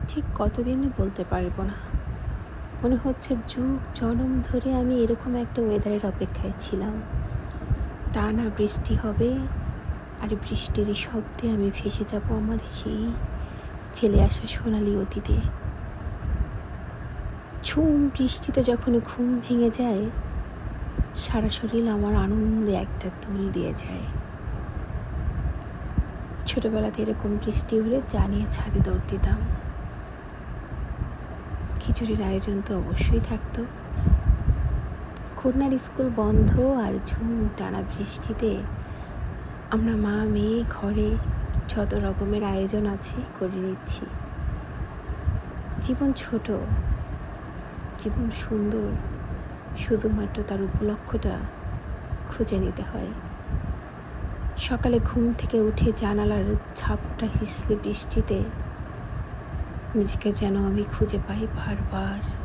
ঠিক কতদিনই বলতে পারবো না। মনে হচ্ছে যুগ জনম ধরে আমি এরকম একটা ওয়েদারের অপেক্ষায় ছিলাম। টানা বৃষ্টি হবে, আর বৃষ্টির এই শব্দে আমি ভেসে যাব আমার সেই ফেলে আসা সোনালি অতীতে। ঝুম বৃষ্টিতে যখন ঘুম ভেঙে যায়, সারা শরীর আমার আনন্দে একটা দোল দিয়ে যায়। ছোটবেলাতে এরকম বৃষ্টি হলে জানিয়ে ছাদে দৌড় দিতাম। খিচুড়ির আয়োজন তো অবশ্যই থাকতো। কন্যার স্কুল বন্ধ আর ঝুম টানা বৃষ্টিতে আমরা মা মেয়ে ঘরে যত রকমের আয়োজন আছে করে নিচ্ছি। জীবন ছোট, জীবন সুন্দর, শুধুমাত্র তার উপলক্ষটা খুঁজে নিতে হয়। সকালে ঘুম থেকে উঠে জানালার ঝাপটা হিসলে বৃষ্টিতে নিজেকে যেন আমি খুঁজে পাই বারবার।